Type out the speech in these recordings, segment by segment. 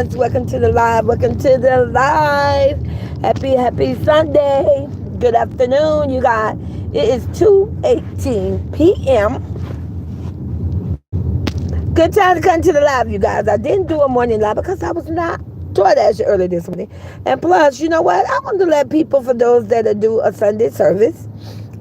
guys. Welcome to the live. Welcome to the live. Happy Sunday. Good afternoon, you guys. It is 2:18 p.m. Good time to come to the live, you guys. I didn't do a morning live because I was not DoorDash early this morning. And plus, you know what? I want to let people, for those that do a Sunday service,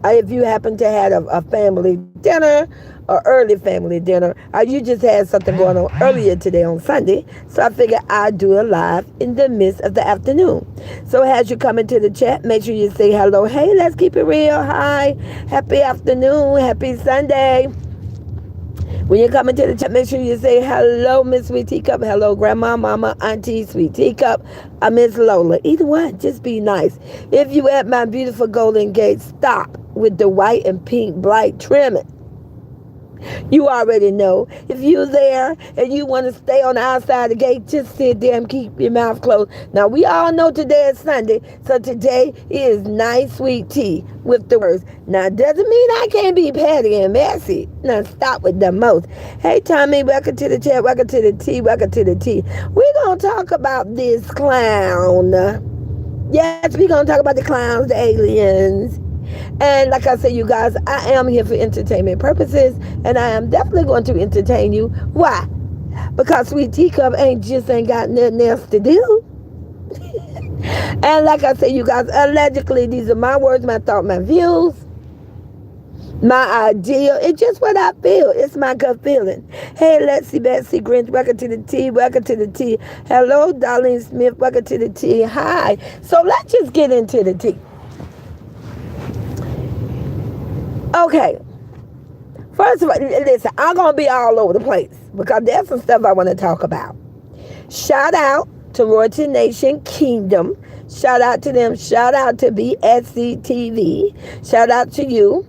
if you happen to have a family dinner, or early family dinner, or you just had something going on earlier today on Sunday, so I figured I'd do a live in the midst of the afternoon. So as you come into the chat, make sure you say hello. Hey, let's keep it real. Hi, happy afternoon, happy Sunday. When you come into the chat, make sure you say hello, Miss Sweet Teacup. Hello, Grandma, Mama, Auntie, Sweet Teacup. Miss Lola. Either one, just be nice. If you at my beautiful Golden Gate, stop with the white and pink blight trimming. You already know. If you're there and you want to stay on the outside of the gate, just sit there and keep your mouth closed. Now, we all know today is Sunday, so today is nice sweet tea with the words. Now, it doesn't mean I can't be petty and messy. Now, stop with the most. Hey, Tommy, welcome to the chat. Welcome to the tea. Welcome to the tea. We're going to talk about this clown. Yes, we're going to talk about the clowns, the aliens. And like I said, you guys, I am here for entertainment purposes, and I am definitely going to entertain you. Why? Because Sweet Teacup ain't got nothing else to do. And like I said, you guys, allegedly, these are my words, my thoughts, my views, my idea. It's just what I feel. It's my gut feeling. Hey, Lexi, Betsy, Grinch, welcome to the tea. Welcome to the tea. Hello, Darlene Smith, welcome to the tea. Hi. So let's just get into the tea. Okay, first of all, listen, I'm going to be all over the place because there's some stuff I want to talk about. Shout out to Royalty Nation Kingdom. Shout out to them. Shout out to BSC TV. Shout out to you.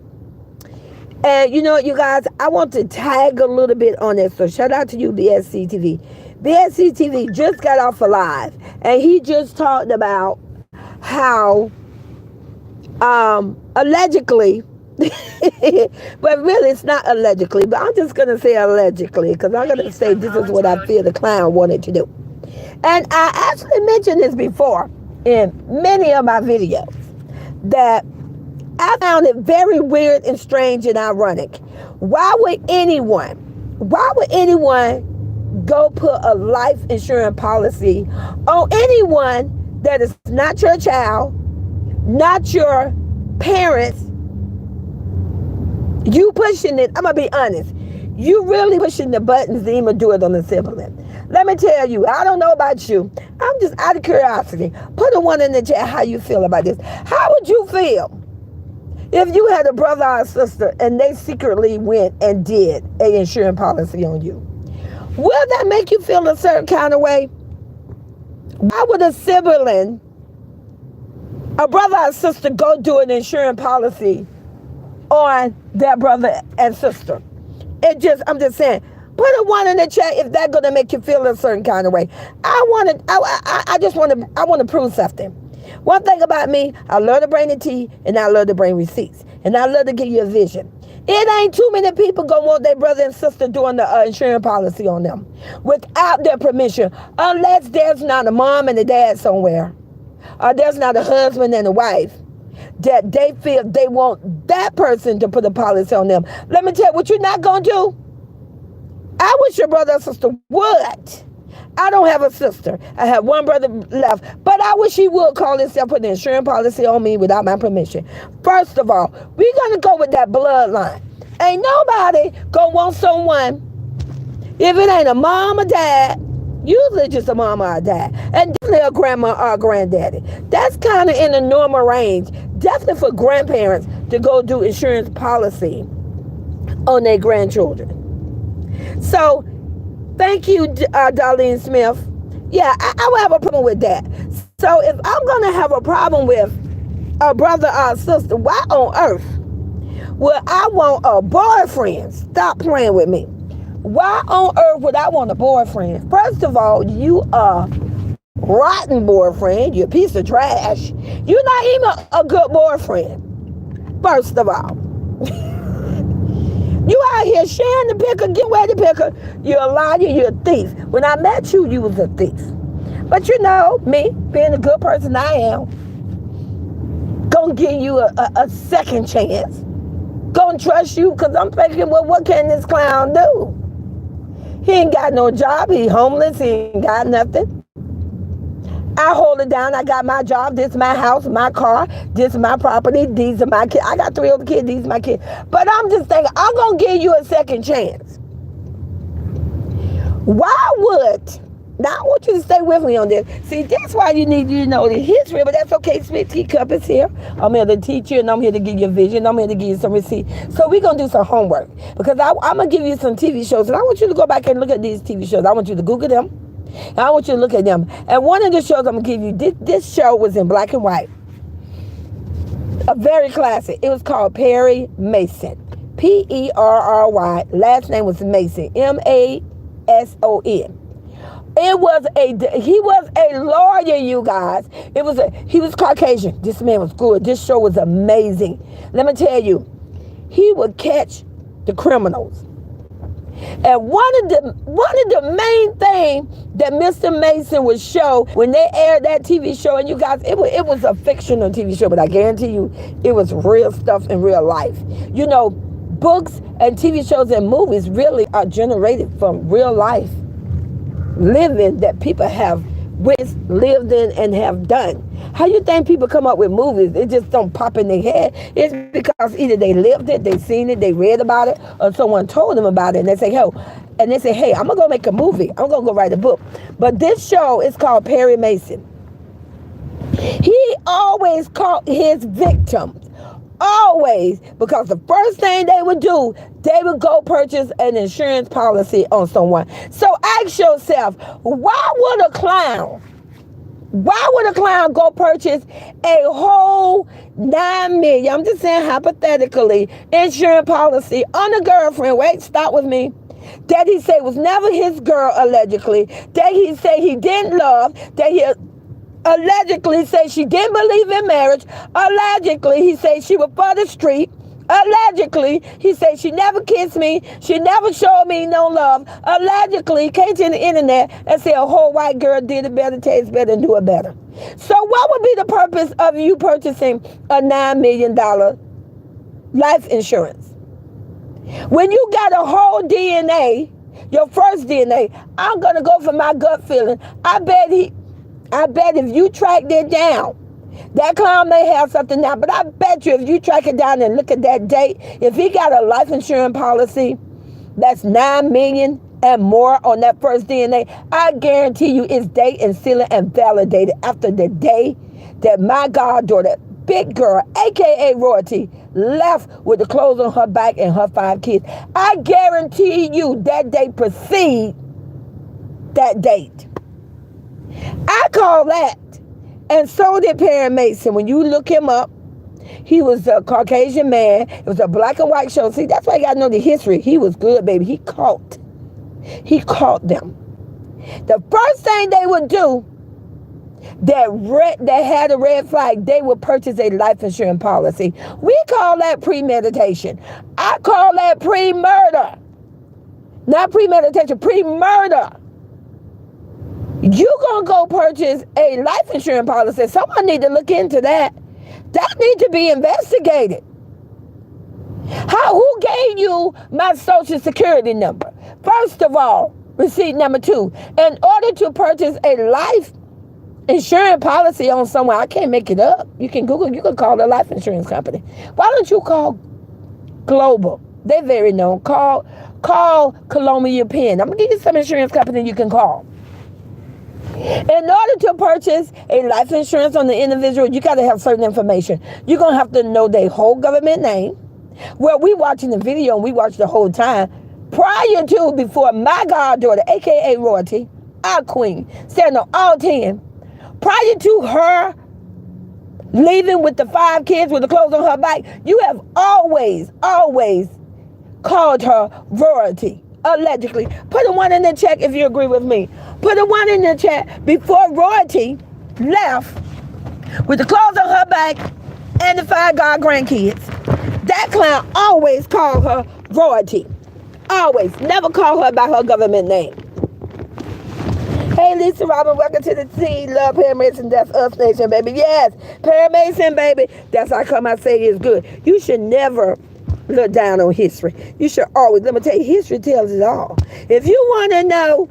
And you know what, you guys, I want to tag a little bit on this. So shout out to you, BSC TV. BSC TV just got off a live, and he just talked about how allegedly, but really it's not allegedly, but I'm just going to say allegedly because I'm going to say this is what I feel the clown wanted to do. And I actually mentioned this before in many of my videos, that I found it very weird and strange and ironic. Why would anyone go put a life insurance policy on anyone that is not your child, not your parents? You pushing it, I'm going to be honest, you really pushing the buttons to even do it on the sibling. Let me tell you, I don't know about you. I'm just out of curiosity. Put a one in the chat how you feel about this. How would you feel if you had a brother or a sister and they secretly went and did an insurance policy on you? Will that make you feel a certain kind of way? Why would a sibling, a brother or sister, go do an insurance policy on their brother and sister? I'm just saying, put a one in the chat if that's gonna make you feel a certain kind of way. I want to prove something. One thing about me, I love to bring the tea, and I love to bring receipts, and I love to give you a vision. It ain't too many people gonna want their brother and sister doing the insurance policy on them without their permission, unless there's not a mom and a dad somewhere, or there's not a husband and a wife that they feel they want that person to put a policy on them. Let me tell you what you're not going to do. I wish your brother or sister would. I don't have a sister. I have one brother left, but I wish he would call himself, put an insurance policy on me without my permission. First of all, we're going to go with that bloodline. Ain't nobody going to want someone, if it ain't a mom or dad, usually just a mama or dad, and definitely a grandma or a granddaddy. That's kind of in the normal range. Definitely for grandparents to go do insurance policy on their grandchildren. So, thank you, Darlene Smith. Yeah, I would have a problem with that. So, if I'm going to have a problem with a brother or a sister, why on earth would I want a boyfriend? Stop playing with me. Why on earth would I want a boyfriend? First of all, you are rotten boyfriend. You're a piece of trash. You're not even a good boyfriend. First of all. You out here sharing the picker, get away the picker. You're a liar, you're a thief. When I met you, you was a thief. But you know, me, being a good person I am, gonna give you a second chance. Gonna trust you because I'm thinking, well, what can this clown do? He ain't got no job. He homeless. He ain't got nothing. I hold it down. I got my job. This is my house, my car. This is my property. These are my kids. I got 3 other kids. These are my kids. But I'm just thinking, I'm going to give you a second chance. Why would, now I want you to stay with me on this. See, that's why you need to know the history, but that's okay. Smith Teacup is here. I'm here to teach you, and I'm here to give you a vision. I'm here to give you some receipts. So we're going to do some homework, because I'm going to give you some TV shows, and I want you to go back and look at these TV shows. I want you to Google them, and I want you to look at them. And one of the shows I'm going to give you, this show was in black and white. A very classic. It was called Perry Mason. Perry. Last name was Mason. Mason. He was a lawyer, you guys. He was Caucasian. This man was good. This show was amazing. Let me tell you, he would catch the criminals. And one of the main things that Mr. Mason would show when they aired that TV show, and you guys, it was a fictional TV show, but I guarantee you it was real stuff in real life. You know, books and TV shows and movies really are generated from real life living that people have lived in and have done. How you think people come up with movies? It just don't pop in their head. It's because either they lived it, they seen it, they read about it, or someone told them about it, and they say, hey, I'm gonna go make a movie. I'm gonna go write a book. But this show is called Perry Mason. He always caught his victims. Always, because the first thing they would do, they would go purchase an insurance policy on someone. So ask yourself, why would a clown go purchase a whole $9 million, I'm just saying hypothetically, insurance policy on a girlfriend? Wait, stop with me. That he said was never his girl, allegedly. That he said he didn't love. That he allegedly say she didn't believe in marriage. Allegedly, he said she was for the street. Allegedly, he said she never kissed me. She never showed me no love. Allegedly, came to the internet and said a whole white girl did it better, tastes better, and do it better. So what would be the purpose of you purchasing a $9 million life insurance? When you got a whole DNA, your first DNA, I'm going to go for my gut feeling. I bet if you tracked it down, that clown may have something now, but I bet you if you track it down and look at that date, if he got a life insurance policy that's $9 million and more on that first DNA, I guarantee you it's date and sealed and validated after the day that my goddaughter, big girl, aka Royalty, left with the clothes on her back and her 5 kids. I guarantee you that day precede that date. I call that, and so did Perry Mason. When you look him up, he was a Caucasian man. It was a black and white show. See, that's why you got to know the history. He was good, baby. He caught them. The first thing they would do that had a red flag, they would purchase a life insurance policy. We call that premeditation. I call that pre-murder. Not premeditation, pre-murder. You gonna go purchase a life insurance policy. Someone need to look into that. That need to be investigated. Who gave you my social security number? First of all, receipt number 2. In order to purchase a life insurance policy on someone, I can't make it up. You can Google, you can call the life insurance company. Why don't you call Global? They're very known. Call Columbia Penn. I'm gonna give you some insurance company you can call. In order to purchase a life insurance on the individual, you got to have certain information. You're going to have to know their whole government name. Well, we watching the video and we watched the whole time. Before my goddaughter, aka Royalty, our queen, standing on all 10, prior to her leaving with the 5 kids with the clothes on her back, you have always called her Royalty. Allegedly. Put a 1 in the chat if you agree with me. Put a 1 in the chat before Royalty left with the clothes on her back and the 5 grandkids. That clown always called her Royalty. Always. Never called her by her government name. Hey, Lisa Robin. Welcome to the team. Love Perry Mason. That's us nation, baby. Yes, Perry Mason, baby. That's how come I say it's good. You should never look down on history. You should always, let me tell you, history tells it all. If you want to know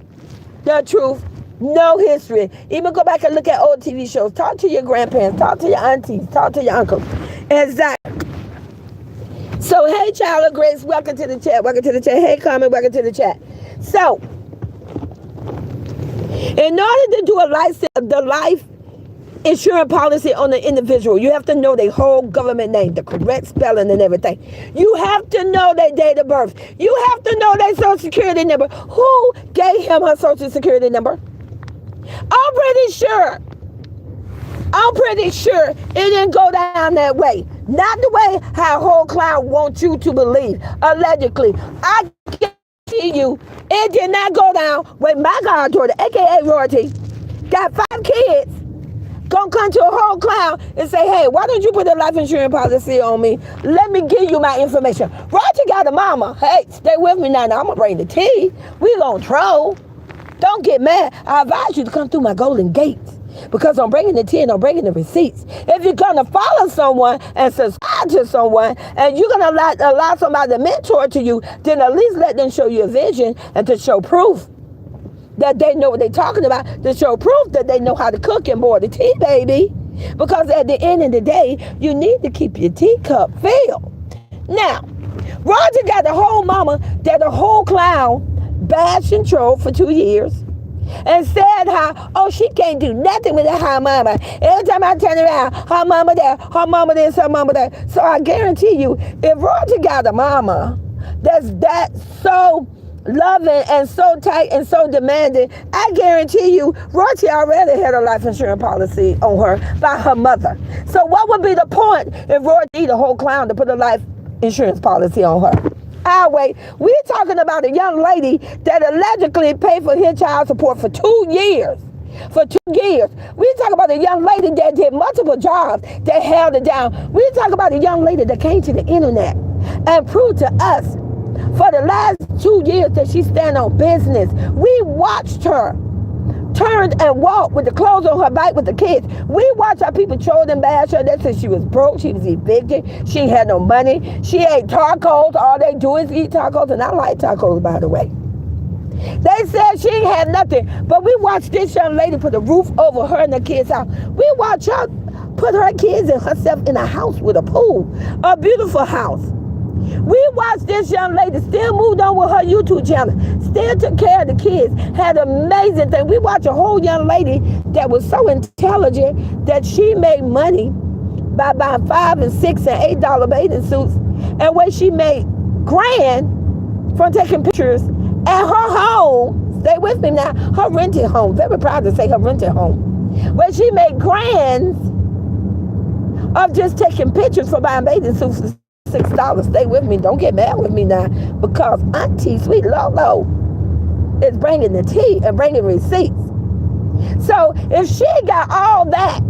the truth, know history. Even go back and look at old TV shows. Talk to your grandparents. Talk to your aunties. Talk to your uncles. Exactly. So, hey, child of grace, welcome to the chat. Welcome to the chat. Hey, Carmen, welcome to the chat. So, in order to do the life insurance policy on the individual, you have to know their whole government name, the correct spelling and everything. You have to know their date of birth. You have to know their social security number. Who gave him her social security number? I'm pretty sure it didn't go down that way. Not the way how whole clown wants you to believe. Allegedly. I guarantee you, it did not go down with my goddaughter, aka Royalty, got 5 kids, gonna come to a whole clown and say, hey, why don't you put a life insurance policy on me? Let me give you my information. Roger got a mama. Hey, stay with me now. I'm gonna bring the tea. We gonna troll. Don't get mad. I advise you to come through my golden gates because I'm bringing the tea and I'm bringing the receipts. If you're gonna follow someone and subscribe to someone and you're gonna allow somebody to mentor to you, then at least let them show you a vision and to show proof that they know what they're talking about, to show proof that they know how to cook and boil the tea, baby. Because at the end of the day, you need to keep your teacup filled. Now, Roger got the whole mama that the whole clown bashed and trolled for 2 years and said how, oh, she can't do nothing with her mama. Every time I turn around, her mama there, her mama this, her mama there. So I guarantee you, if Roger got a mama that's that so loving and so tight and so demanding, I guarantee you, Roger already had a life insurance policy on her by her mother. So what would be the point if Roger need a whole clown to put a life insurance policy on her? I'll wait. We're talking about a young lady that allegedly paid for his child support for 2 years. For 2 years. We're talking about a young lady that did multiple jobs that held it down. We're talking about a young lady that came to the internet and proved to us for the last 2 years that she stand on business. We watched her turned and walked with the clothes on her back with the kids. We watched how people trolled and bashed her. They said she was broke, she was evicted, she had no money, she ate tacos. All they do is eat tacos, and I like tacos, by the way. They said she ain't had nothing, but we watched this young lady put a roof over her and the kids' house. We watched her put her kids and herself in a house with a pool, a beautiful house. We watched this young lady still moved on with her YouTube channel, still took care of the kids, had amazing things. We watched a whole young lady that was so intelligent that she made money by buying $5 and $6 and $8 bathing suits, and when she made grand from taking pictures at her home, stay with me now, her rented home, very proud to say her rented home, where she made grands of just taking pictures for buying bathing suits for $6. Stay with me. Don't get mad with me now, because Auntie Sweet Lolo is bringing the tea and bringing receipts. So if she got all that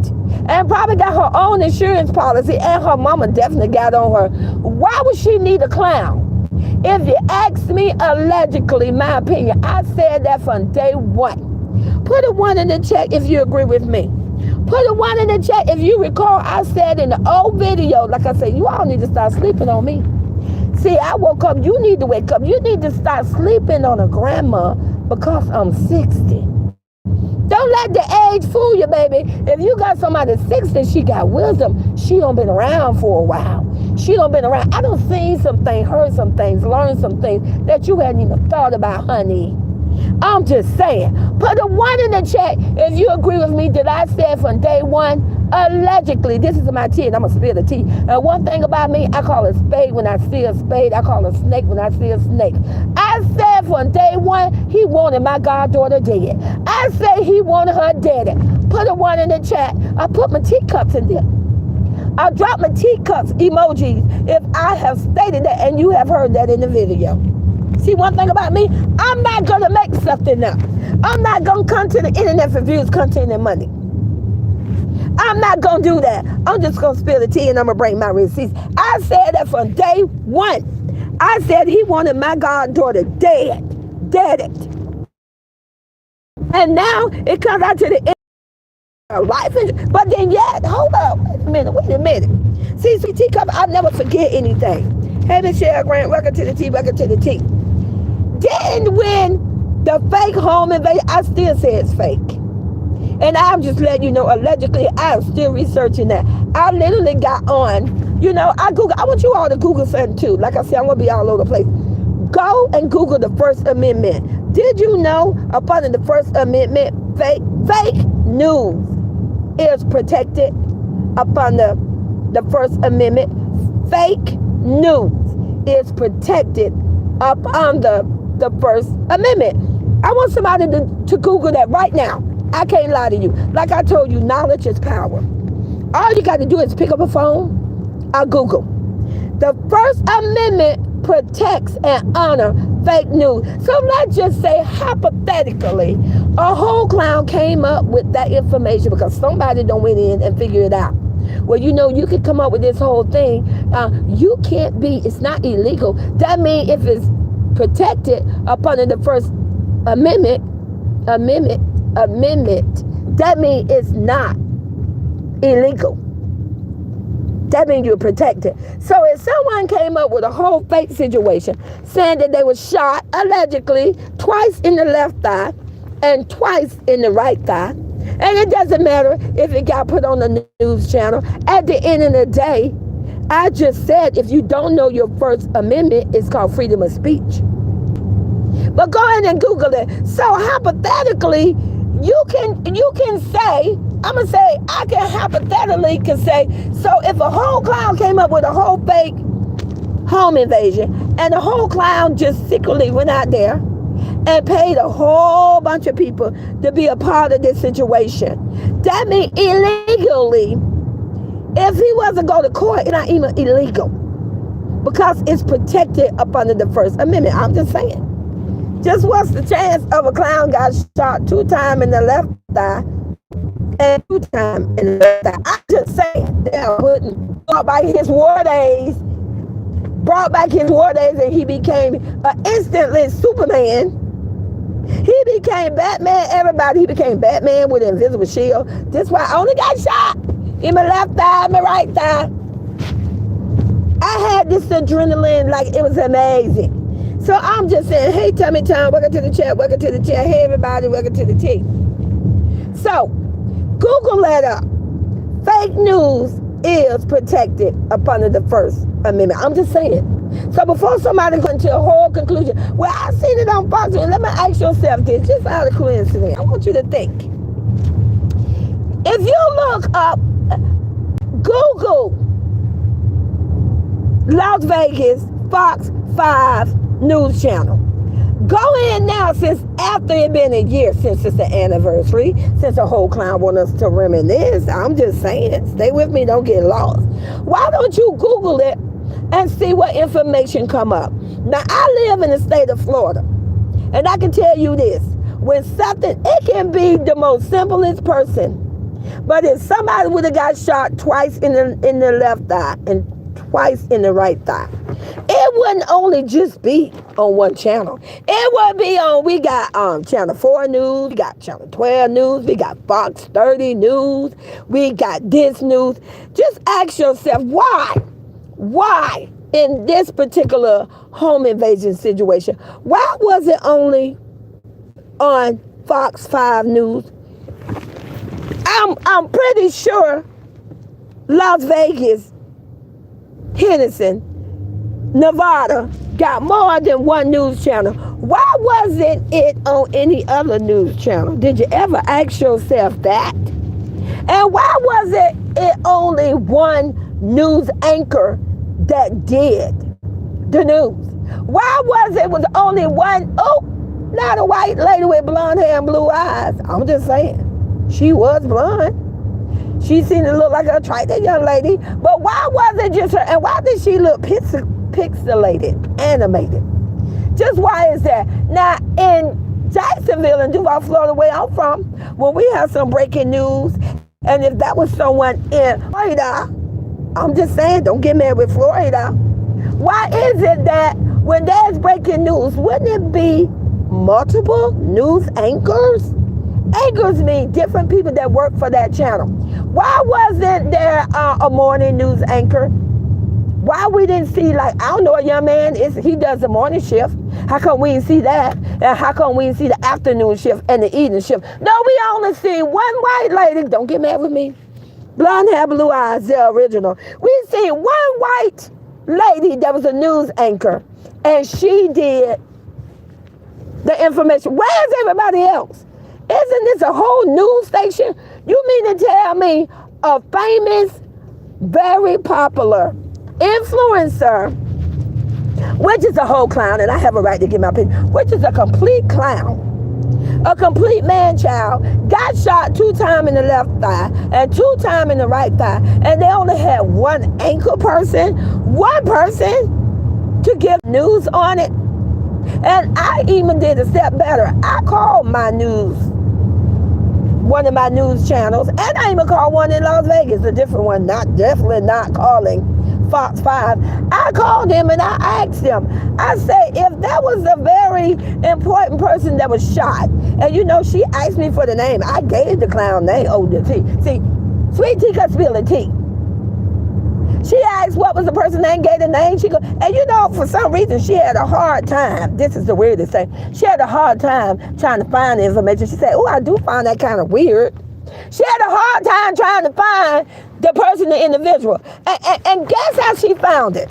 and probably got her own insurance policy and her mama definitely got on her, why would she need a clown? If you ask me, allegedly, my opinion, I said that from day one. Put a 1 in the chat if you agree with me. Put a 1 in the chat if you recall I said in the old video, like I said, you all need to start sleeping on me. See, I woke up, you need to wake up. You need to start sleeping on a grandma because I'm 60. Don't let the age fool you, baby. If you got somebody 60, she got wisdom. She done been around for a while. She done been around. I done seen some things, heard some things, learned some things that you hadn't even thought about, honey. I'm just saying. Put a 1 in the chat if you agree with me that I said from day one, allegedly, this is my tea and I'm going to spill the tea. And one thing about me, I call a spade when I see a spade. I call a snake when I see a snake. I said from day one, he wanted my goddaughter dead. I said he wanted her dead. Put a 1 in the chat. I put my teacups in there. I drop my teacups emojis if I have stated that and you have heard that in the video. See, one thing about me, I'm not going to make something up. I'm not going to come to the internet for views, content, and money. I'm not going to do that. I'm just going to spill the tea and I'm going to bring my receipts. I said that from day one. I said he wanted my goddaughter dead. Dead it. And now it comes out to the end of life. But then yet, hold up, wait a minute. See, teacup, I'll never forget anything. Hey, Michelle Grant, welcome to the tea, welcome to the tea. Then when the fake home invasion, I still say it's fake. And I'm just letting you know, allegedly, I'm still researching that. I literally got on, I want you all to Google something too. Like I said, I'm going to be all over the place. Go and Google the First Amendment. Did you know, upon the First Amendment, fake news is protected upon the First Amendment? Fake news is protected upon the First Amendment. I want somebody to Google that right now. I can't lie to you. Like I told you, knowledge is power. All you got to do is pick up a phone or Google. The First Amendment protects and honors fake news. So let's just say, hypothetically, a whole clown came up with that information because somebody done went in and figured it out. Well, you could come up with this whole thing. It's not illegal. That means if it's protected upon the First Amendment, that means it's not illegal. That means you're protected. So if someone came up with a whole fake situation saying that they were shot, allegedly, twice in the left thigh and twice in the right thigh, and it doesn't matter if it got put on the news channel, at the end of the day, I just said, if you don't know your First Amendment, it's called freedom of speech. But go ahead and Google it. So hypothetically, you can say, I can hypothetically say, so if a whole clown came up with a whole fake home invasion, and the whole clown just secretly went out there and paid a whole bunch of people to be a part of this situation, that means illegally, if he wasn't go to court, it's not even illegal because it's protected up under the First Amendment. I'm just saying. Just what's the chance of a clown got shot 2 times in the left thigh and 2 times in the left thigh? I'm just saying, brought back his war days, and he became instantly Superman. He became Batman, everybody. He became Batman with an invisible shield. That's why I only got shot in my left thigh, my right thigh. I had this adrenaline like it was amazing. So I'm just saying, hey, Tummy Tom, welcome to the chat, welcome to the chat. Hey, everybody, welcome to the tea. So, Google that up. Fake news is protected up under the First Amendment. I'm just saying. So before somebody comes to a whole conclusion, well, I seen it on Fox, let me ask yourself this, just out of coincidence. I want you to think. If you look up, Google Las Vegas Fox 5 news channel. Go in now, since after it been a year since it's the anniversary, since the whole clown want us to reminisce. I'm just saying, stay with me, don't get lost. Why don't you Google it and see what information come up? Now, I live in the state of Florida, and I can tell you this, when something, it can be the most simplest person, but if somebody would have got shot twice in the left thigh and twice in the right thigh, it wouldn't only just be on one channel. It would be on, we got Channel 4 News, we got Channel 12 News, we got Fox 30 News, we got this news. Just ask yourself, why in this particular home invasion situation, why was it only on Fox 5 News? I'm pretty sure Las Vegas, Henderson, Nevada got more than one news channel. Why wasn't it on any other news channel? Did you ever ask yourself that? And why was it only one news anchor that did the news? Why was only one, not a white lady with blonde hair and blue eyes? I'm just saying. She was blonde. She seemed to look like a attractive young lady. But why was it just her? And why did she look pixelated, animated? Just why is that? Now, in Jacksonville in Duval, Florida, where I'm from, when we have some breaking news, and if that was someone in Florida, I'm just saying, don't get mad with Florida. Why is it that when there's breaking news, wouldn't it be multiple news anchors Anchors mean different people that work for that channel. Why wasn't there a morning news anchor? Why we didn't see, like, I don't know, a young man, he does the morning shift. How come we didn't see that? And how come we didn't see the afternoon shift and the evening shift? No, we only see one white lady. Don't get mad with me. Blonde hair, blue eyes, the original. We see one white lady that was a news anchor, and she did the information. Where's everybody else? Isn't this a whole news station? You mean to tell me a famous, very popular influencer, which is a whole clown, and I have a right to give my opinion, which is a complete clown, a complete man-child, got shot 2 times in the left thigh and 2 times in the right thigh, and they only had one one person to give news on it. And I even did a step better. I called one of my news channels, and I even called one in Las Vegas, a different one, definitely not calling Fox 5. I called him and I asked him, I said, if that was a very important person that was shot, and you know, she asked me for the name, I gave the clown name, the T. See, Sweet Tea could spill the tea. She asked what was the person's name, gave the name, and you know, for some reason, she had a hard time, this is the weirdest thing, she had a hard time trying to find the information. She said, I do find that kind of weird. She had a hard time trying to find the person, the individual. And guess how she found it?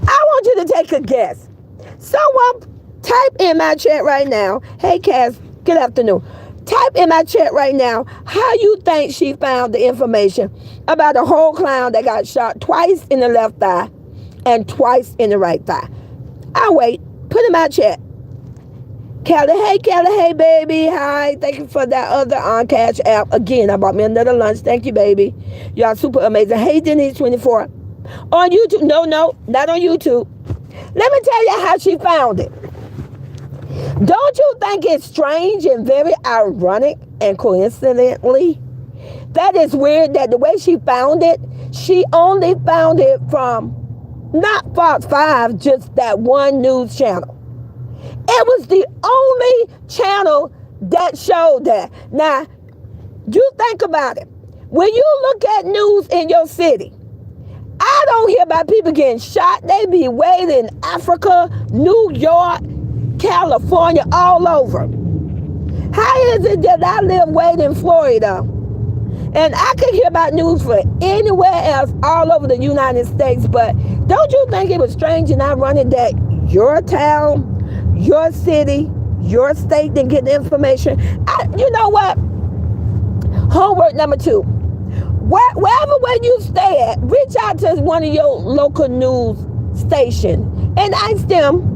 I want you to take a guess. Someone type in my chat right now. Hey, Cass, good afternoon. Type in my chat right now how you think she found the information about the whole clown that got shot twice in the left thigh and twice in the right thigh. I'll wait. Put in my chat. Kelly, hey, baby. Hi. Thank you for that other on Cash app. Again, I bought me another lunch. Thank you, baby. Y'all super amazing. Hey, Denise24. On YouTube. No, not on YouTube. Let me tell you how she found it. Don't you think it's strange and very ironic and coincidentally that is weird that the way she found it, she only found it from not Fox 5, just that one news channel. It was the only channel that showed that. Now, you think about it. When you look at news in your city, I don't hear about people getting shot. They be waiting in Africa, New York, California, all over. How is it that I live way in Florida and I could hear about news for anywhere else all over the United States? But don't you think it was strange and ironic that your town, your city, your state didn't get the information? You know what? Homework number 2. Wherever where you stay at, reach out to one of your local news station and ask them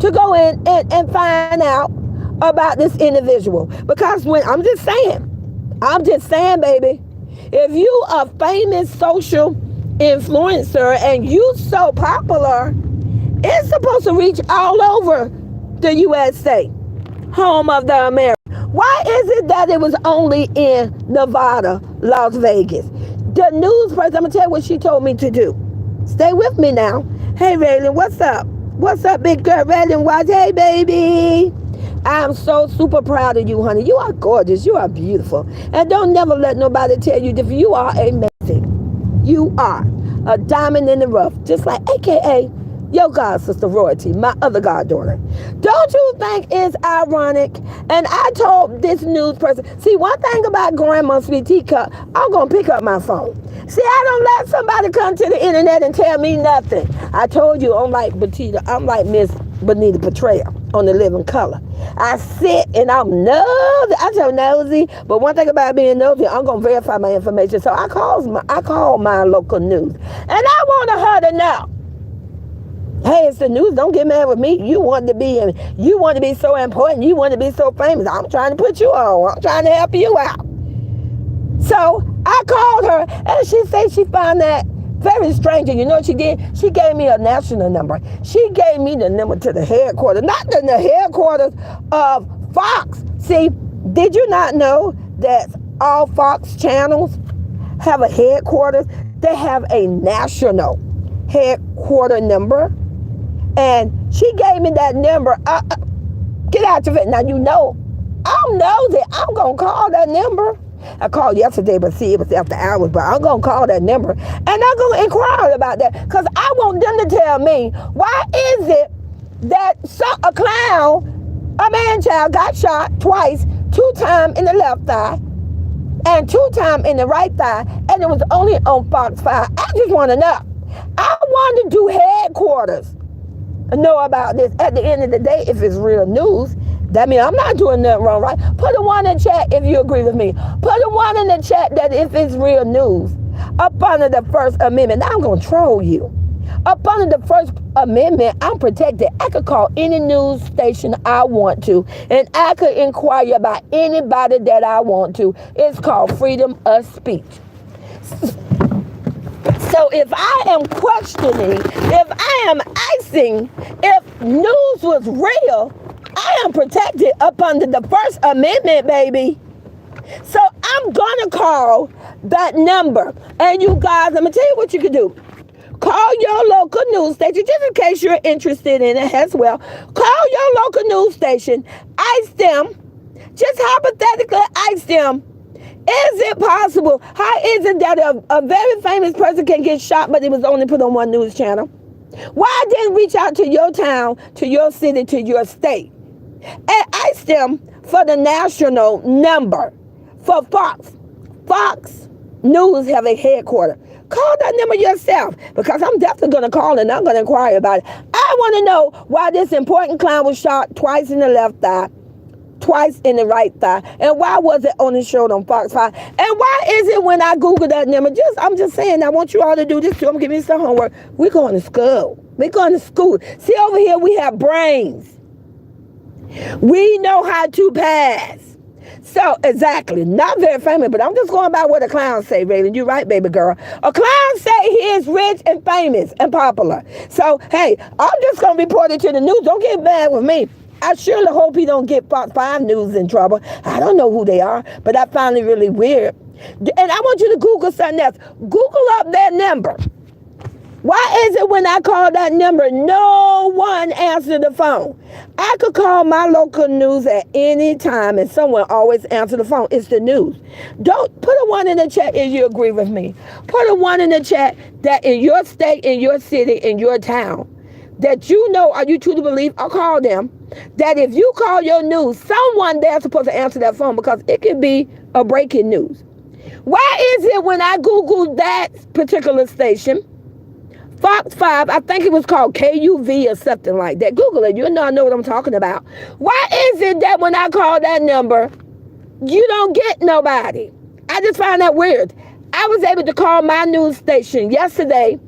to go in and find out about this individual. Because I'm just saying, baby, if you a famous social influencer and you so popular, it's supposed to reach all over the USA, home of the America. Why is it that it was only in Nevada, Las Vegas? The news person, I'm going to tell you what she told me to do. Stay with me now. Hey, Raylan, what's up? What's up, big girl? Raylan Watts, hey, baby. I'm so super proud of you, honey. You are gorgeous. You are beautiful. And don't never let nobody tell you different. You are amazing. You are a diamond in the rough, just like AKA your god sister Royalty, my other goddaughter. Don't you think it's ironic? And I told this news person, see, one thing about Grandma Sweet Teacup, I'm going to pick up my phone. See, I don't let somebody come to the internet and tell me nothing. I told you, I'm like Miss Bonita Petraeus on The Living Color. I sit and I'm nosy. I'm so nosy. But one thing about being nosy, I'm going to verify my information. So I called my local news. And I wanted her to know, hey, it's the news. Don't get mad with me. You want to be so important. You want to be so famous. I'm trying to put you on. I'm trying to help you out. So I called her, and she said she found that very strange. And you know what she did? She gave me a national number. She gave me the number to the headquarters, not the headquarters of Fox. See, did you not know that all Fox channels have a headquarters? They have a national headquarter number. And she gave me that number. Get out of it. Now, you know, I'm nosy. I'm going to call that number. I called yesterday, but see, it was after hours. But I'm going to call that number. And I'm going to inquire about that. Because I want them to tell me, why is it that a clown, a man-child, got shot twice, 2 times in the left thigh, and 2 times in the right thigh, and it was only on Fox 5. I just want to know. I want to do headquarters know about this. At the end of the day, if it's real news, that means I'm not doing nothing wrong, right? Put a 1 in the chat if you agree with me. Put a 1 in the chat that if it's real news. Up under the First Amendment, now I'm going to troll you. Up under the First Amendment, I'm protected. I could call any news station I want to, and I could inquire about anybody that I want to. It's called freedom of speech. So if I am questioning, if I am asking if news was real, I am protected up under the First Amendment, baby. So I'm going to call that number. And you guys, let me tell you what you can do. Call your local news station, just in case you're interested in it as well. Call your local news station. Ask them, just hypothetically ask them, is it possible? How is it that a very famous person can get shot, but it was only put on one news channel? Why didn't reach out to your town, to your city, to your state? And ask them for the national number for Fox. Fox News have a headquarters. Call that number yourself, because I'm definitely going to call and I'm going to inquire about it. I want to know why this important clown was shot twice in the left thigh, twice in the right thigh, and why was it only showed on Fox 5? And why is it when I Google that number, I'm just saying, I want you all to do this too. I'm giving you some homework. We're going to school. We're going to school. See, over here we have brains. We know how to pass. So, exactly. Not very famous, but I'm just going by what a clown say, Raylan. You're right, baby girl. A clown say he is rich and famous and popular. So, hey, I'm just going to report it to the news. Don't get mad with me. I surely hope he don't get Fox 5 News in trouble. I don't know who they are, but I find it really weird. And I want you to Google something else. Google up that number. Why is it when I call that number, no one answers the phone? I could call my local news at any time and someone always answers the phone. It's the news. Don't put a 1 in the chat if you agree with me. Put a 1 in the chat that in your state, in your city, in your town, that you know or you truly believe, or call them, that if you call your news, someone there's supposed to answer that phone, because it could be a breaking news. Why is it when I Google that particular station, Fox 5, I think it was called KUV or something like that. Google it. You know I know what I'm talking about. Why is it that when I call that number, you don't get nobody? I just find that weird. I was able to call my news station yesterday.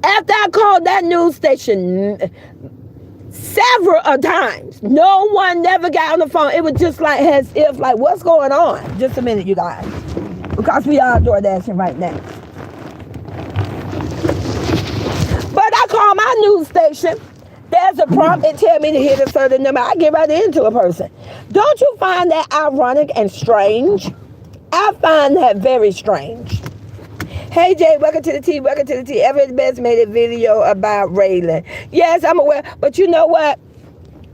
After I called that news station several times, no one never got on the phone. It was just like as if, like, what's going on? Just a minute, you guys. Because we are door dashing right now. But I call my news station. There's a prompt that tell me to hit a certain number. I get right into a person. Don't you find that ironic and strange? I find that very strange. Hey Jay, welcome to the tea, welcome to the tea. Everybody's made a video about Raylan. Yes, I'm aware, but you know what?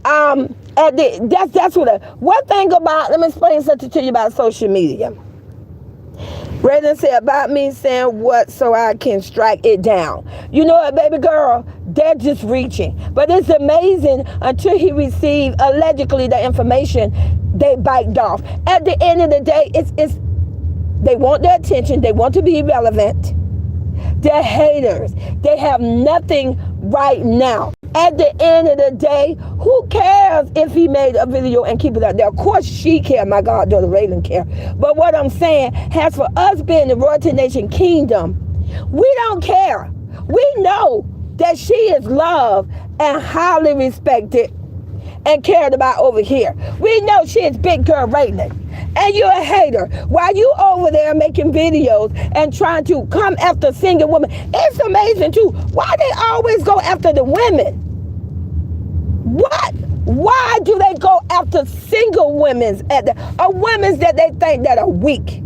That's what. One thing about, let me explain something to you about social media. Raylan said about me saying what so I can strike it down. You know what, baby girl? They're just reaching. But it's amazing until he received allegedly the information, they biked off. At the end of the day, it's they want their attention. They want to be relevant. They're haters. They have nothing right now. At the end of the day, who cares if he made a video and keep it out there? Of course she care, my goddaughter Raylan care. But what I'm saying, as for us being the Royalty Nation Kingdom, we don't care. We know that she is loved and highly respected and cared about over here. We know she is big girl Raylan. And you're a hater. While you over there making videos and trying to come after single women, it's amazing too. Why they always go after the women? What? Why do they go after single women, women that they think that are weak?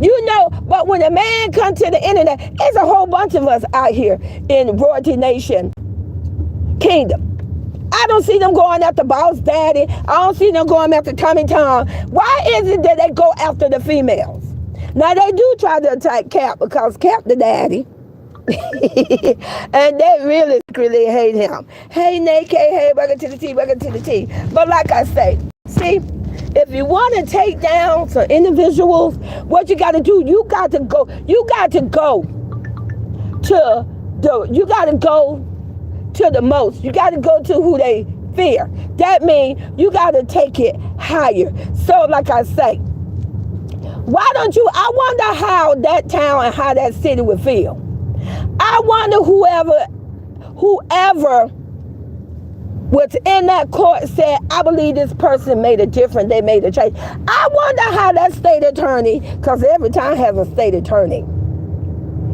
You know, but when a man comes to the internet, it's a whole bunch of us out here in Royalty Nation Kingdom. I don't see them going after Boss Daddy. I don't see them going after Tommy Tom. Why is it that they go after the females? Now, they do try to attack Cap because Cap the daddy. And they really hate him. Hey, Nate, hey, welcome to the tea, welcome to the tea. But like I say, see, if you want to take down some individuals, what you got to do, you got to go to the most. You got to go to who they fear. That means you got to take it higher. So like I say, why don't you, I wonder how that town and how that city would feel. I wonder whoever was in that court said, I believe this person made a difference, they made a change. I wonder how that state attorney, because every town has a state attorney.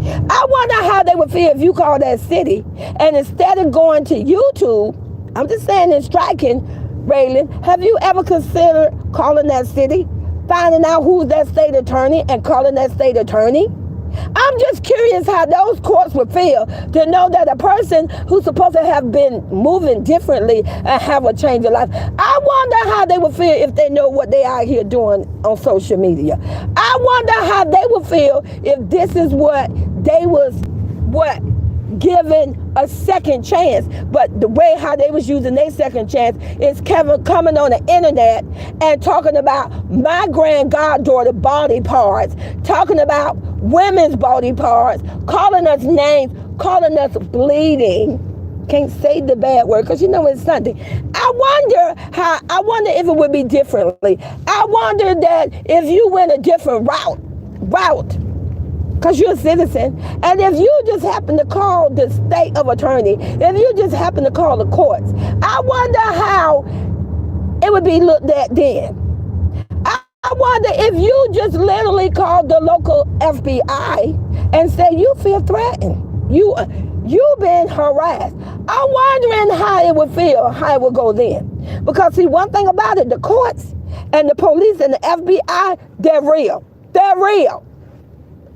I wonder how they would feel if you call that city, and instead of going to YouTube, I'm just saying in striking, Raylan, have you ever considered calling that city, finding out who's that state attorney and calling that state attorney? I'm just curious how those courts would feel to know that a person who's supposed to have been moving differently and have a change of life. I wonder how they would feel if they know what they out here doing on social media. I wonder how they would feel if this is what they was given a second chance, but the way how they was using their second chance is coming on the internet and talking about my goddaughter body parts, talking about women's body parts, calling us names, calling us bleeding. Can't say the bad word because you know it's Sunday. I wonder if it would be differently. I wonder that if you went a different route, because you're a citizen, and if you just happen to call the state of attorney, if you just happen to call the courts, I wonder how it would be looked at then. I wonder if you just literally called the local FBI and say you feel threatened, you've been harassed. I'm wondering how it would feel, how it would go then. Because see, one thing about it, the courts and the police and the FBI, they're real. They're real.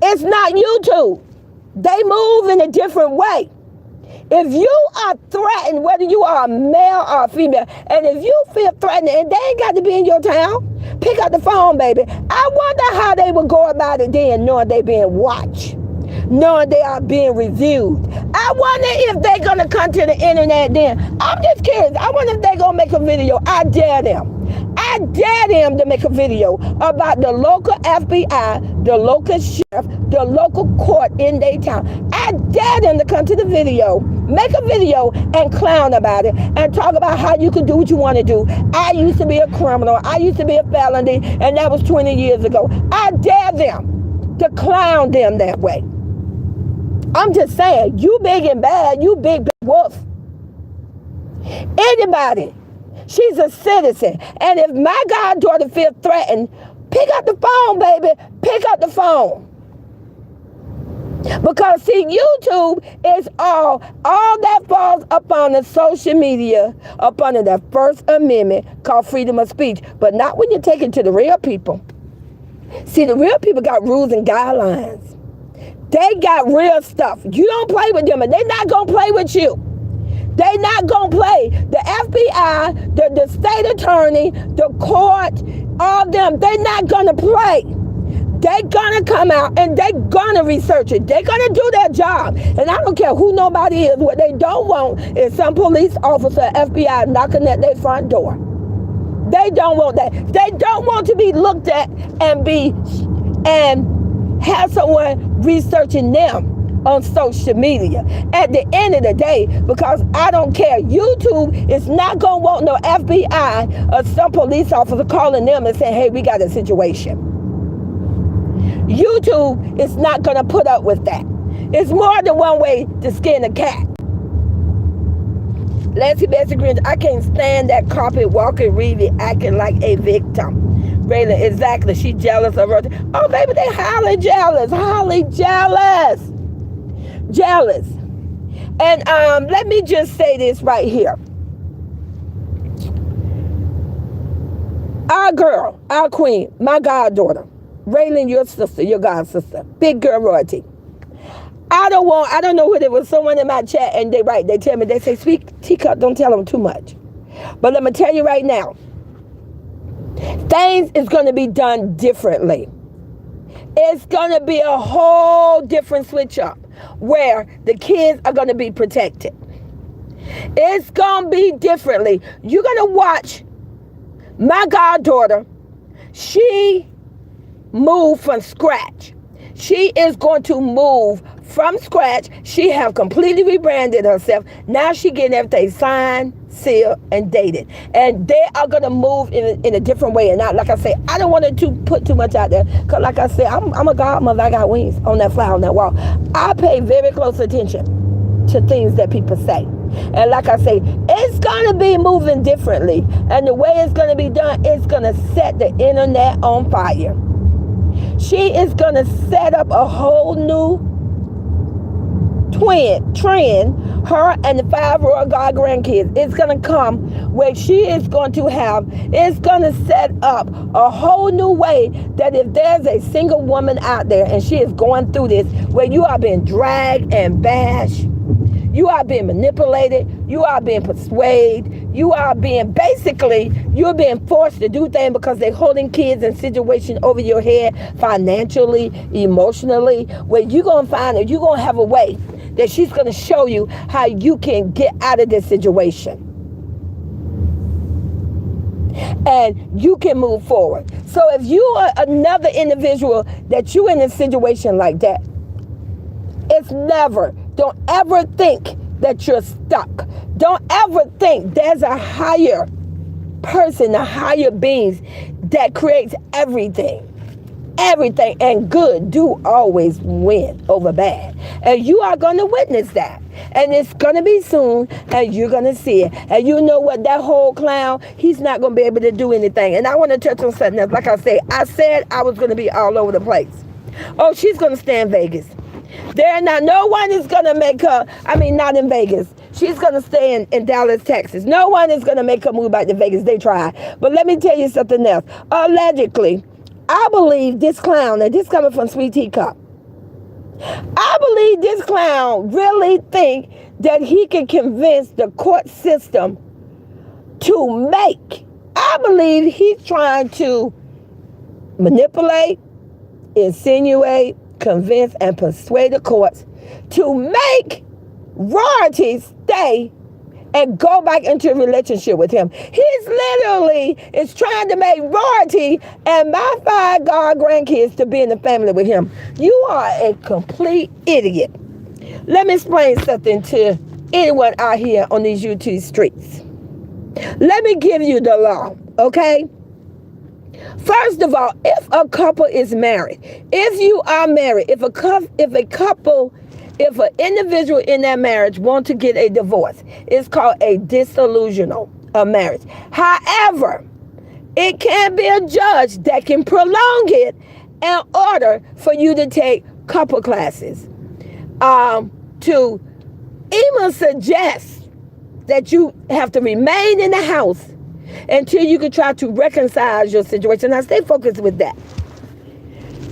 It's not YouTube. They move in a different way. If you are threatened, whether you are a male or a female, and if you feel threatened and they ain't got to be in your town, pick up the phone, baby. I wonder how they would go about it then, knowing they being watched, knowing they are being reviewed. I wonder if they're going to come to the internet then. I'm just curious. I wonder if they're going to make a video. I dare them. I dare them to make a video about the local FBI, the local sheriff, the local court in their town. I dare them to come to the video, make a video and clown about it and talk about how you can do what you want to do. I used to be a criminal. I used to be a felony, and that was 20 years ago. I dare them to clown them that way. I'm just saying, you big and bad, you big wolf. Anybody. She's a citizen. And if my goddaughter feels threatened, pick up the phone, baby. Pick up the phone. Because see, YouTube is all that falls up on the social media, up under the First Amendment called freedom of speech. But not when you take it to the real people. See, the real people got rules and guidelines. They got real stuff. You don't play with them, and they're not going to play with you. They not going to play. The FBI, the state attorney, the court, all them, they not going to play. They going to come out and they going to research it. They going to do their job. And I don't care who nobody is. What they don't want is some police officer, FBI, knocking at their front door. They don't want that. They don't want to be looked at and have someone researching them on social media. At the end of the day, because I don't care, YouTube is not going to want no FBI or some police officer calling them and saying, hey, we got a situation. YouTube is not going to put up with that. It's more than one way to skin a cat. Leslie Bessie Green, I can't stand that carpet walking, really acting like a victim. Raylan, exactly. She jealous of her. Oh, baby, they highly jealous. Highly jealous. Jealous. And let me just say this right here. Our girl, our queen, my goddaughter, Raylan, your sister, your god sister, big girl royalty. I don't know who there was, someone in my chat, and they tell me, they say, speak teacup, don't tell them too much. But let me tell you right now, things is going to be done differently. It's going to be a whole different switch up where the kids are going to be protected. It's going to be differently. You're going to watch my goddaughter. She moved from scratch. She is going to move from scratch. She have completely rebranded herself. Now she getting everything signed, sealed, and dated. And they are going to move in a different way. And not, like I say, I don't want to put too much out there. Because like I said, I'm a godmother. I got wings on that fly on that wall. I pay very close attention to things that people say. And like I say, it's going to be moving differently. And the way it's going to be done, it's going to set the internet on fire. She is going to set up a whole new trend, her and the 5 Royal God grandkids. It's going to come where she is going to it's going to set up a whole new way that if there's a single woman out there and she is going through this, where you are being dragged and bashed, you are being manipulated, you are being persuaded, you're being forced to do things because they're holding kids in situations over your head, financially, emotionally, where you're going to find that you're going to have a way that she's going to show you how you can get out of this situation. And you can move forward. So if you are another individual that you're in a situation like that, don't ever think that you're stuck. Don't ever think there's a higher person, a higher being that creates everything. Everything, and good do always win over bad. And you are going to witness that. And it's going to be soon, and you're going to see it. And you know what? That whole clown, he's not going to be able to do anything. And I want to touch on something else. Like I said I was going to be all over the place. Oh, she's going to stay in Vegas. No one is going to make her, not in Vegas. She's going to stay in Dallas, Texas. No one is going to make her move back to Vegas. They tried. But let me tell you something else. Allegedly, I believe this clown, and this coming from Sweet Teacup, I believe this clown really think that he can convince the court system I believe he's trying to manipulate, insinuate, convince, and persuade the courts to make royalties stay and go back into a relationship with him. He's literally is trying to make royalty and my 5 God grandkids to be in the family with him. You are a complete idiot. Let me explain something to anyone out here on these YouTube streets. Let me give you the law, okay? First of all, if a couple is married, if you are married, if an individual in that marriage wants to get a divorce, it's called a dissolutional of marriage. However, it can be a judge that can prolong it in order for you to take couple classes, to even suggest that you have to remain in the house until you can try to reconcile your situation. Now, stay focused with that.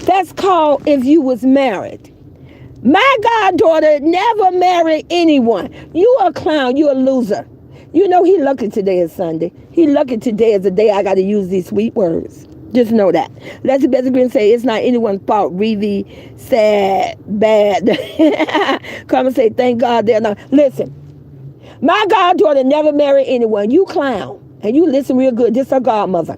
That's called if you was married. My goddaughter never married anyone. You a clown. You a loser. You know he lucky today is Sunday. He lucky today is the day I got to use these sweet words. Just know that. Let's basically say it's not anyone's fault. Really sad, bad. Come and say thank God they're not. Listen, my goddaughter never married anyone. You clown. And you listen real good. This is her godmother.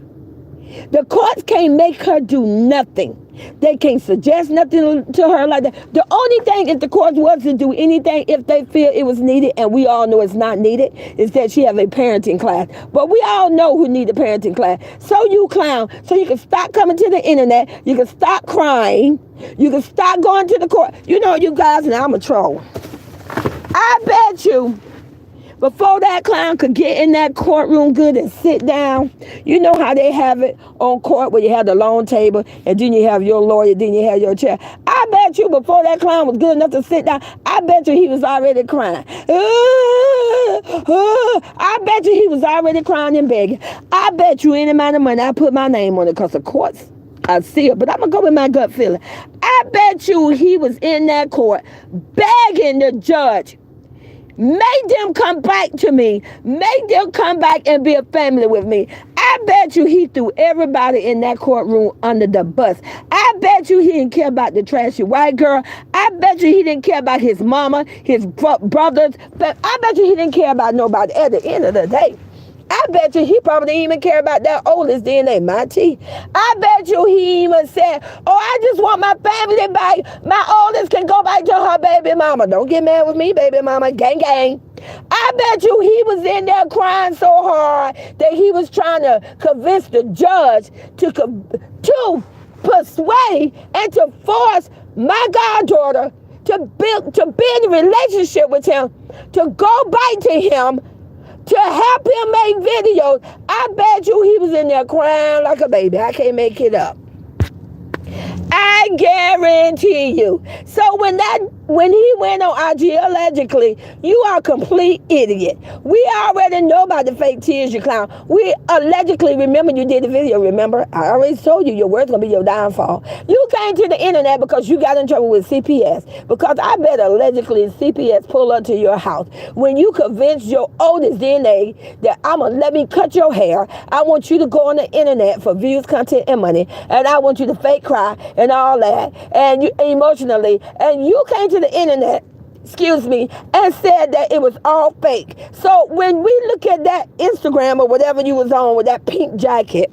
The courts can't make her do nothing. They can't suggest nothing to her like that. The only thing if the courts was to do anything if they feel it was needed, and we all know it's not needed, is that she have a parenting class. But we all know who need a parenting class. So you clown, so you can stop coming to the internet, you can stop crying, you can stop going to the court. You know, you guys, and I'm a troll. I bet you before that clown could get in that courtroom good and sit down, you know how they have it on court where you have the long table and then you have your lawyer, then you have your chair. I bet you before that clown was good enough to sit down, I bet you he was already crying. I bet you he was already crying and begging. I bet you any amount of money I put my name on it because the courts I see it, but I'm going to go with my gut feeling. I bet you he was in that court begging the judge, Make them come back to me. Make them come back and be a family with me. I bet you he threw everybody in that courtroom under the bus. I bet you he didn't care about the trashy white girl. I bet you he didn't care about his mama, his brothers. But I bet you he didn't care about nobody at the end of the day. I bet you he probably didn't even care about that oldest DNA, my T. I bet you he even said, oh, I just want my family back. My oldest can go back to her baby mama. Don't get mad with me, baby mama. Gang, gang. I bet you he was in there crying so hard that he was trying to convince the judge to persuade and to force my goddaughter to be in a relationship with him, to go back to him, to help him make videos. I bet you he was in there crying like a baby. I can't make it up. I guarantee you. So when he went on IG allegedly, you are a complete idiot. We already know about the fake tears, you clown. We allegedly, remember you did the video, remember? I already told you your word's gonna be your downfall. You came to the internet because you got in trouble with CPS. Because I bet allegedly CPS pulled up to your house when you convinced your oldest DNA that let me cut your hair. I want you to go on the internet for views, content, and money. And I want you to fake cry and all that, and you emotionally, and you came to the internet, and said that it was all fake. So when we look at that Instagram or whatever you was on with that pink jacket,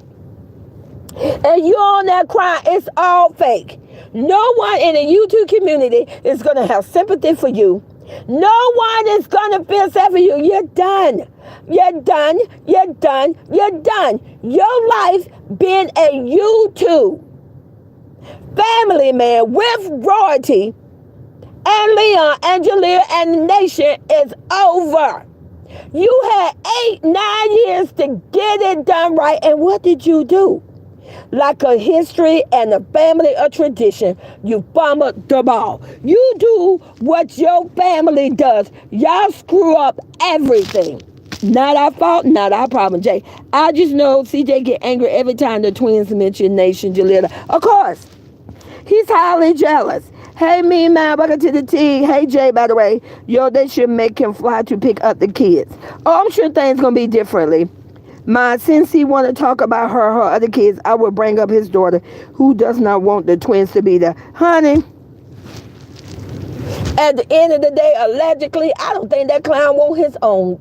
and you on that crying, it's all fake. No one in the YouTube community is going to have sympathy for you. No one is going to feel sad for you. You're done. You're done. You're done. You're done. Your life being a YouTube family man with royalty and Leon, Angelia, and the nation is over. You had 8-9 years to get it done right. And what did you do? Like a history and a family, a tradition, you fumbled the ball. You do what your family does. Y'all screw up everything. Not our fault, not our problem, Jay. I just know CJ get angry every time the twins mention Nation Jalila. Of course. He's highly jealous. Hey, me, man, welcome to the tea. Hey, Jay, by the way, they should make him fly to pick up the kids. Oh, I'm sure things going to be differently. Since he want to talk about her other kids, I will bring up his daughter, who does not want the twins to be there. Honey, at the end of the day, allegedly, I don't think that clown want his own.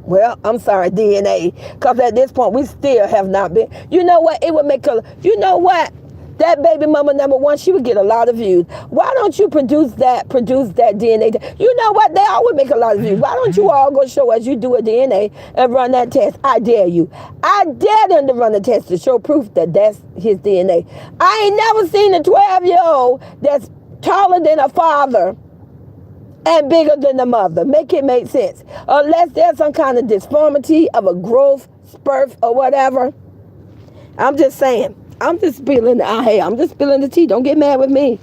Well, I'm sorry, DNA. Because at this point, we still have not been. You know what? It would make you know what? That baby mama number one, she would get a lot of views. Why don't you produce that DNA? You know what? They always make a lot of views. Why don't you all go show us you do a DNA and run that test? I dare you. I dare them to run a test to show proof that that's his DNA. I ain't never seen a 12-year-old that's taller than a father and bigger than the mother. Make it make sense. Unless there's some kind of disformity of a growth spurt or whatever. I'm just saying. I'm just spilling the tea. Don't get mad with me.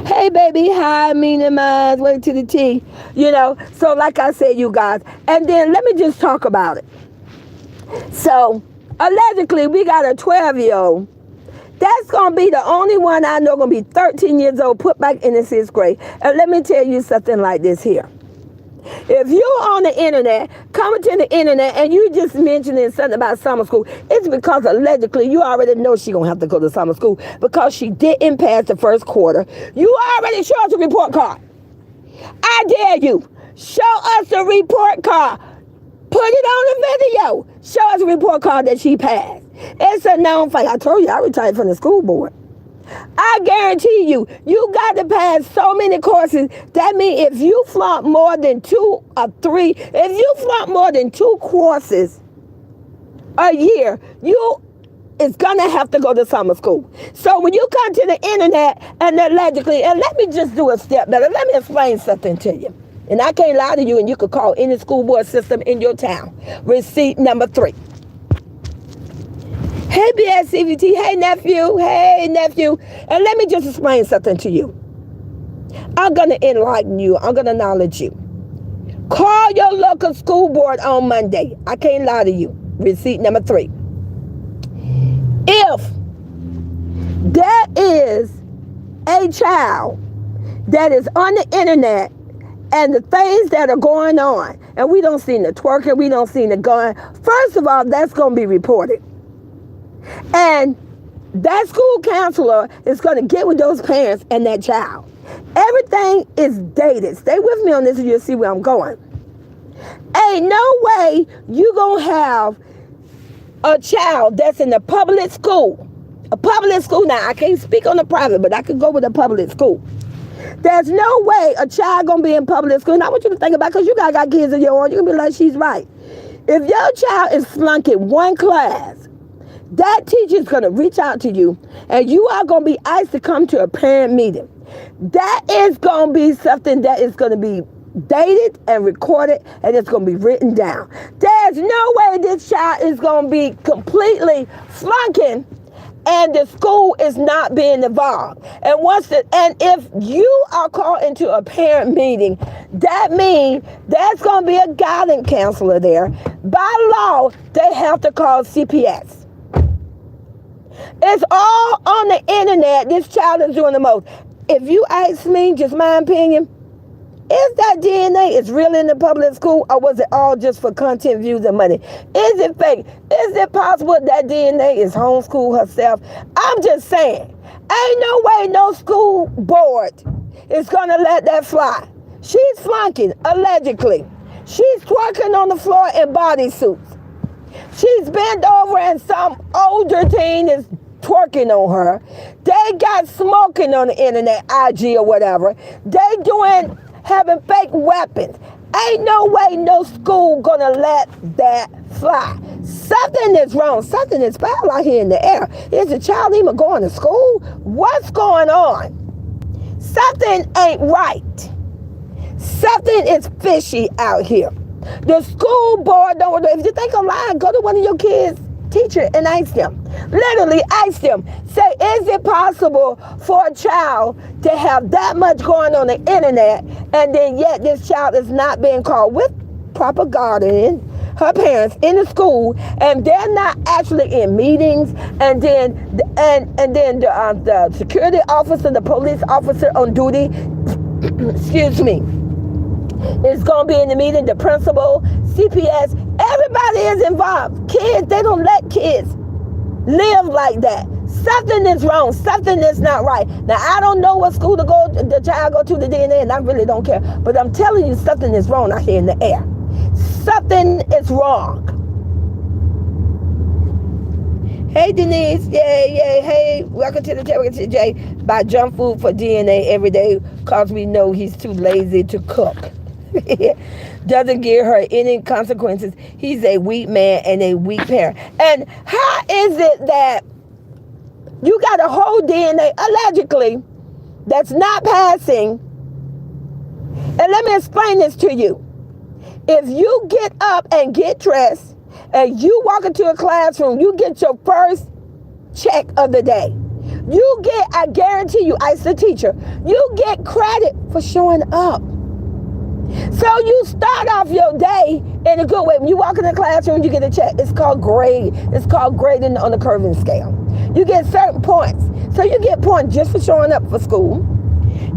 Hey, baby. Hi, meaning minds. Wait to the tea. So like I said, you guys. And then let me just talk about it. So, allegedly, we got a 12-year-old. That's going to be the only one I know going to be 13 years old, put back in the 6th grade. And let me tell you something like this here. If you're on the internet, coming to the internet, and you just mentioning something about summer school, it's because allegedly you already know she's going to have to go to summer school because she didn't pass the first quarter. You already showed us a report card. I dare you. Show us the report card. Put it on the video. Show us a report card that she passed. It's a known fact. I told you I retired from the school board. I guarantee you, you got to pass so many courses. That means if you flunk more than 2 or 3, if you flunk more than 2 courses a year, you is going to have to go to summer school. So when you come to the internet and allegedly, and let me just do a step better. Let me explain something to you. And I can't lie to you, and you could call any school board system in your town. Receipt number 3. Hey, BSCVT. Hey, nephew. Hey, nephew. And let me just explain something to you. I'm going to enlighten you. I'm going to knowledge you. Call your local school board on Monday. I can't lie to you. Receipt number 3. If there is a child that is on the internet and the things that are going on, and we don't see the twerking, we don't see the going, first of all, that's going to be reported. And that school counselor is going to get with those parents and that child. Everything is dated. Stay with me on this and you'll see where I'm going. Ain't no way you going to have a child that's in a public school. A public school. Now, I can't speak on the private, but I could go with a public school. There's no way a child going to be in public school. And I want you to think about it, because you got kids of your own. You're going to be like, she's right. If your child is flunking one class, that teacher is going to reach out to you, and you are going to be asked to come to a parent meeting. That is going to be something that is going to be dated and recorded, and it's going to be written down. There's no way this child is going to be completely flunking and the school is not being involved. And if you are called into a parent meeting, that means there's going to be a guidance counselor there. By law, they have to call CPS. It's all on the internet. This child is doing the most. If you ask me, just my opinion, is that DNA is real in the public school, or was it all just for content, views, and money? Is it fake? Is it possible that DNA is homeschool herself? I'm just saying, ain't no way no school board is going to let that fly. She's flunking, allegedly. She's twerking on the floor in bodysuits. She's bent over and some older teen is twerking on her. They got smoking on the internet, IG or whatever. They having fake weapons. Ain't no way no school gonna let that fly. Something is wrong. Something is foul out here in the air. Is the child even going to school? What's going on? Something ain't right. Something is fishy out here. The school board don't. If you think I'm lying, go to one of your kids' teacher and ask them. Literally ask them. Say, is it possible for a child to have that much going on the internet, and then yet this child is not being called with proper guardian, her parents in the school, and they're not actually in meetings, and then the security officer, the police officer on duty, excuse me, is going to be in the meeting, the principal, CPS, everybody is involved. Kids, they don't let kids live like that. Something is wrong. Something is not right. Now, I don't know what school the child go to the DNA, and I really don't care. But I'm telling you, something is wrong out here in the air. Something is wrong. Hey, Denise. Yay, yay. Hey, welcome to the TJ. Buy junk food for DNA every day because we know he's too lazy to cook. Doesn't give her any consequences. He's a weak man and a weak parent. And how is it that you got a whole DNA, allegedly, that's not passing? And let me explain this to you. If you get up and get dressed and you walk into a classroom, you get your first check of the day. You get, I guarantee you, I the teacher, you get credit for showing up. So you start off your day in a good way. When you walk in the classroom, you get a check. It's called grade. It's called grading on the curving scale. You get certain points. So you get points just for showing up for school.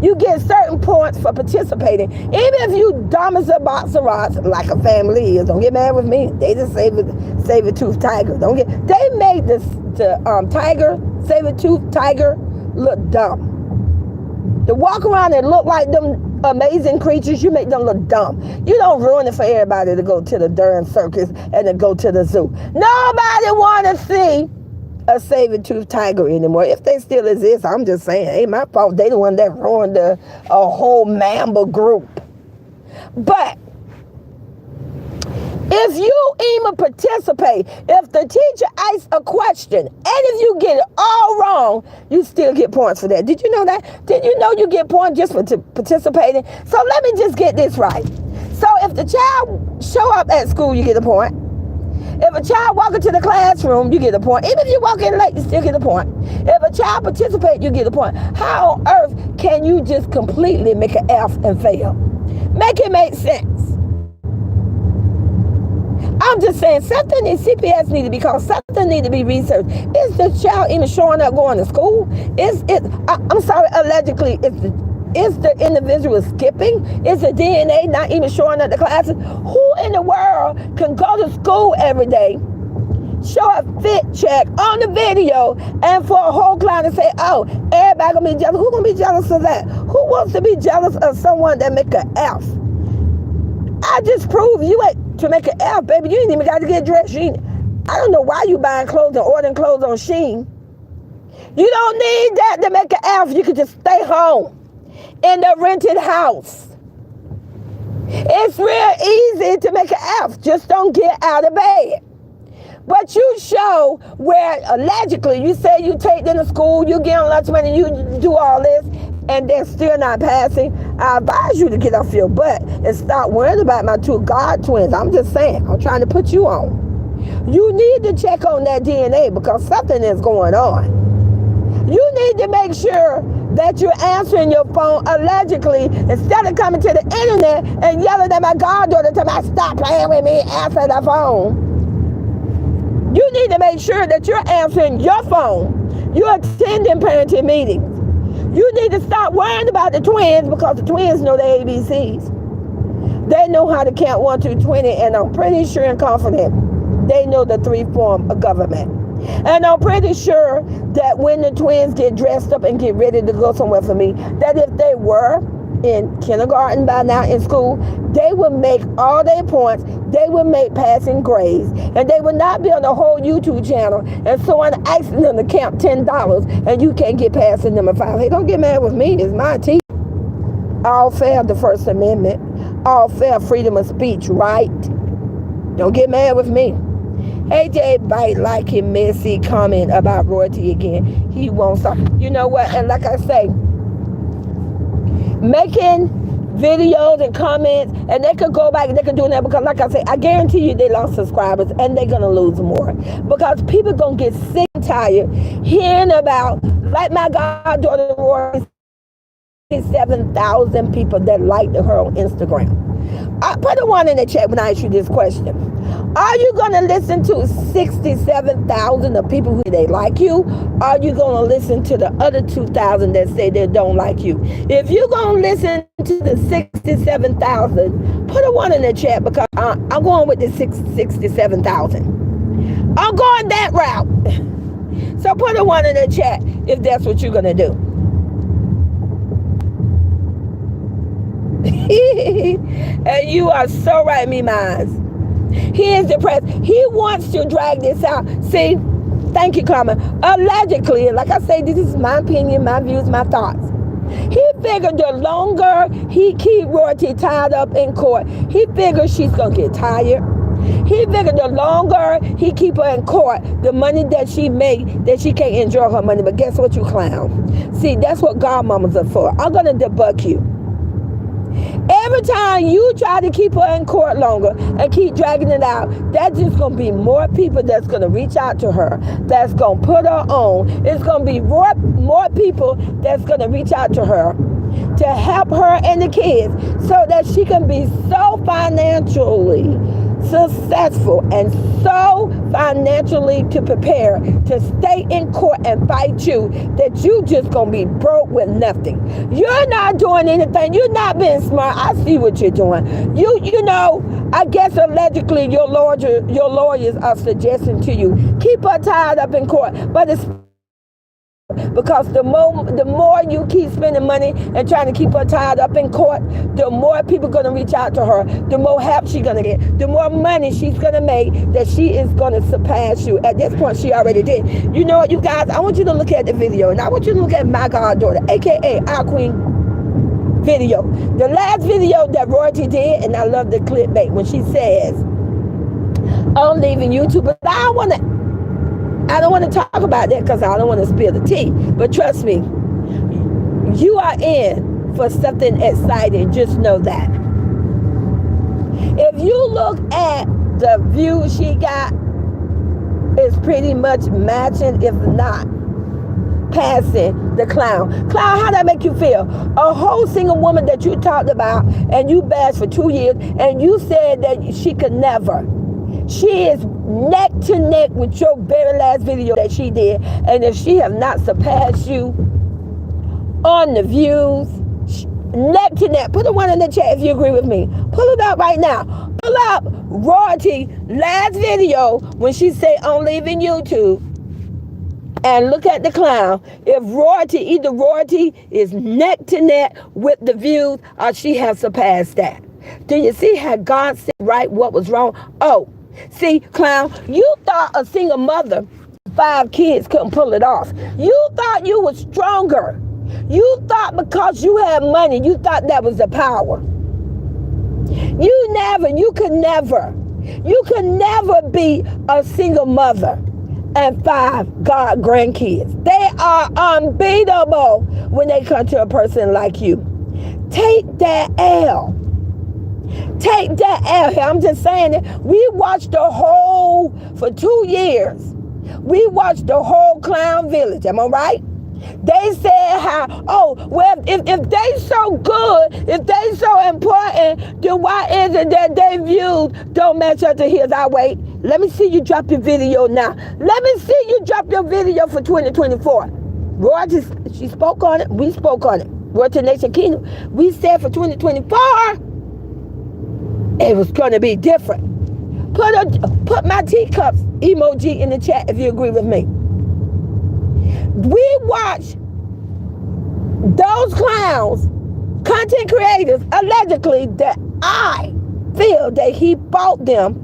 You get certain points for participating. Even if you dumb as a box of rocks, like a family is, don't get mad with me. They just saber-tooth tiger. They made the tiger, saber-tooth tiger, look dumb. To walk around and look like them amazing creatures, you make them look dumb. You don't ruin it for everybody to go to the darn circus and to go to the zoo. Nobody want to see a saber-tooth tiger anymore. If they still exist, I'm just saying, ain't my fault. They the one that ruined a whole mammal group. But if you even participate, if the teacher asks a question, and if you get it all wrong, you still get points for that. Did you know that? Did you know you get points just for participating? So let me just get this right. So if the child show up at school, you get a point. If a child walk into the classroom, you get a point. Even if you walk in late, you still get a point. If a child participates, you get a point. How on earth can you just completely make an F and fail? Make it make sense. I'm just saying, something in CPS need to be called, something need to be researched. Is the child even showing up going to school? I'm sorry, allegedly, Is the individual skipping? Is the DNA not even showing up the classes? Who in the world can go to school every day, show a fit check on the video, and for a whole class to say, oh, everybody gonna be jealous? Who gonna be jealous of that? Who wants to be jealous of someone that make an F? I just proved you ain't to make an F, baby. You ain't even got to get dressed. I don't know why you buying clothes and ordering clothes on Shein. You don't need that to make an F. You can just stay home in the rented house. It's real easy to make an F. Just don't get out of bed. But you show where allegedly you say you take them to school, you get on lunch money, you do all this, and they're still not passing. I advise you to get off your butt and stop worrying about my two God twins. I'm just saying, I'm trying to put you on. You need to check on that DNA because something is going on. You need to make sure that you're answering your phone allegedly instead of coming to the internet and yelling at my goddaughter to my stop playing with me, answer the phone. You need to make sure that you're answering your phone. You're attending parenting meetings. You need to stop worrying about the twins because the twins know the ABCs. They know how to count 1 through 20, and I'm pretty sure and confident they know the 3 form of government. And I'm pretty sure that when the twins get dressed up and get ready to go somewhere for me, that if they were in kindergarten by now in school, they would make all their points, they would make passing grades, and they would not be on the whole YouTube channel and someone asking them to count $10 and you can't get past the number 5. Hey, don't get mad with me, it's my team. All fair the First Amendment, all fair freedom of speech, right? Don't get mad with me. Hey, everybody liking messy comment about royalty again. He won't stop. You know what? And like I say, making videos and comments, and they could go back and they could do that because, like I say, I guarantee you they lost subscribers and they're gonna lose more because people gonna get sick and tired hearing about, like my goddaughter Roy, 7,000 people that liked her on Instagram. I put a 1 in the chat when I ask you this question. Are you going to listen to 67,000 of people who they like you? Or are you going to listen to the other 2,000 that say they don't like you? If you're going to listen to the 67,000, put a 1 in the chat because I'm going with the 67,000. I'm going that route. So put a 1 in the chat if that's what you're going to do. And you are so right, me minds. He is depressed. He wants to drag this out. See, thank you, Carmen. Allegedly, like I say, this is my opinion, my views, my thoughts. He figured the longer he keep royalty tied up in court, he figured she's going to get tired. He figured the longer he keep her in court, the money that she make, that she can't enjoy her money. But guess what, you clown? See, that's what godmamas are for. I'm going to debug you. Every time you try to keep her in court longer and keep dragging it out, that's just going to be more people that's going to reach out to her, that's going to put her on. It's going to be more people that's going to reach out to her to help her and the kids so that she can be so financially successful and so financially to prepare to stay in court and fight you that you just gonna be broke with nothing. You're not doing anything. You're not being smart. I see what you're doing. You know, I guess allegedly your lawyers are suggesting to you keep her tied up in court, but it's because the more you keep spending money and trying to keep her tied up in court, the more people going to reach out to her, the more help she's going to get, the more money she's going to make, that she is going to surpass you. At this point, she already did. You know what, you guys, I want you to look at the video, and I want you to look at my goddaughter, aka our queen video. The last video that Royalty did, and I love the clickbait when she says, I'm leaving YouTube, but I don't want to talk about that because I don't want to spill the tea. But trust me, you are in for something exciting. Just know that. If you look at the views she got, it's pretty much matching, if not passing the clown. Clown, how that make you feel? A whole single woman that you talked about and you bashed for 2 years and you said that she could never. She is neck to neck with your very last video that she did. And if she have not surpassed you on the views, Neck to neck. Put a one in the chat if you agree with me. Pull it up right now. Pull up Royalty last video when she say I'm leaving YouTube. And look at the clown. If either Royalty is neck to neck with the views or she has surpassed that. Do you see how God said right what was wrong? Oh, see, clown, you thought a single mother, 5 kids, couldn't pull it off. You thought you were stronger. You thought because you had money, you thought that was the power. You could never be a single mother and 5 God grandkids. They are unbeatable when they come to a person like you. Take that L. Take that L. I'm just saying it. We watched for 2 years. We watched the whole clown village. Am I right? They said if they so good, if they so important, then why is it that their views don't match up to his? Wait. Let me see you drop your video now. Let me see you drop your video for 2024. Roy, she spoke on it. We spoke on it. Royalty Nation Kingdom. We said for 2024, it was going to be different. Put my teacups emoji in the chat if you agree with me. We watch those clowns, content creators, allegedly, that I feel that he bought them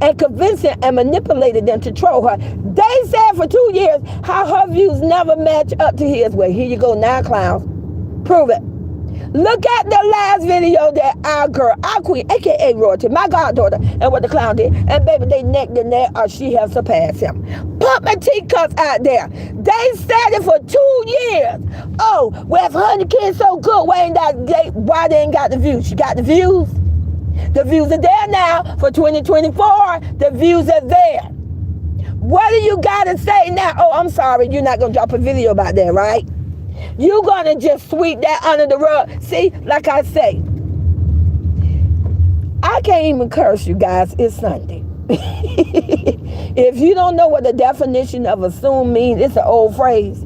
and convinced them and manipulated them to troll her. They said for 2 years how her views never match up to his. Well, here you go now, clowns. Prove it. Look at the last video that our girl, our queen, aka Royalty, my goddaughter, and what the clown did. And baby, they neck to neck or she has surpassed him. Put my teacups out there. They said it for 2 years. Oh, well, if Honey Kid's so good, why they ain't got the views? She got the views. The views are there now for 2024. The views are there. What do you got to say now? Oh, I'm sorry. You're not going to drop a video about that, right? You're going to just sweep that under the rug. See, like I say, I can't even curse you guys. It's Sunday. If you don't know what the definition of assume means, it's an old phrase.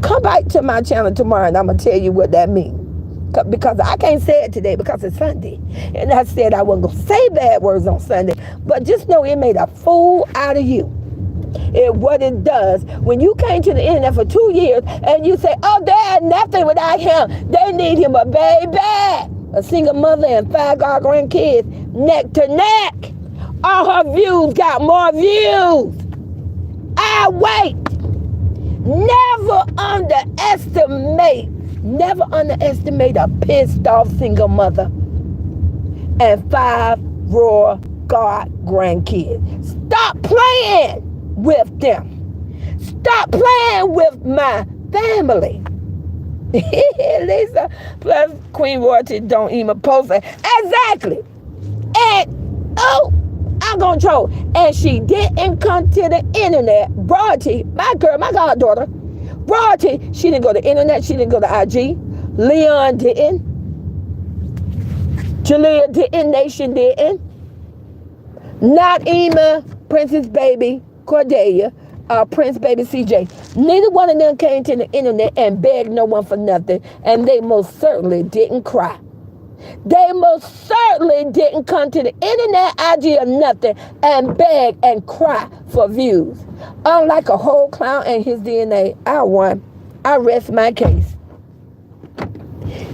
Come back to my channel tomorrow and I'm going to tell you what that means. Because I can't say it today because it's Sunday. And I said I wasn't going to say bad words on Sunday. But just know it made a fool out of you. What it does, when you came to the internet for 2 years and you say, oh, they had nothing without him. They need him a baby. A single mother and 5 God grandkids, neck to neck. All her views got more views. I wait. Never underestimate a pissed off single mother and 5 raw God grandkids. Stop playing with them. Stop playing with my family. Lisa plus Queen Royalty don't even post it. Exactly. And I'm gonna troll. And she didn't come to the internet. Royalty, my girl, my goddaughter. Royalty, she didn't go to the internet. She didn't go to IG. Leon didn't. Jalea didn't. Nation didn't. Not Ema, Princess Baby, Cordelia, Prince Baby CJ. Neither one of them came to the internet and begged no one for nothing. And they most certainly didn't cry. They most certainly didn't come to the internet, IG or nothing and beg and cry for views. Unlike a whole clown and his DNA, I won. I rest my case.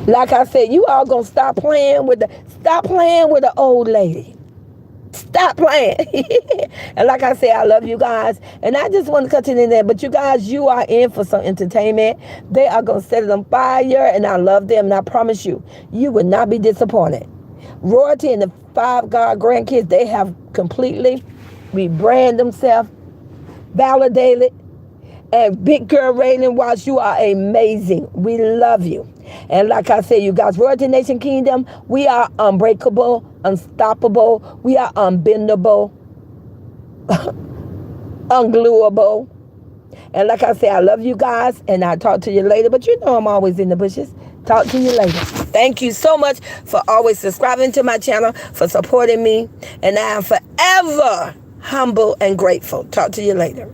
Like I said, you all gonna stop playing with the old lady. Stop playing. And like I said, I love you guys. And I just want to continue there. But you guys, you are in for some entertainment. They are going to set it on fire. And I love them. And I promise you, you will not be disappointed. Royalty and the 5 God grandkids, they have completely rebranded themselves, validated. And Big Girl Raylan Watts, you are amazing. We love you. And like I said, you guys, Royalty Nation Kingdom, we are unbreakable, unstoppable. We are unbendable, ungluable. And like I said, I love you guys. And I'll talk to you later. But you know I'm always in the bushes. Talk to you later. Thank you so much for always subscribing to my channel, for supporting me. And I am forever humble and grateful. Talk to you later.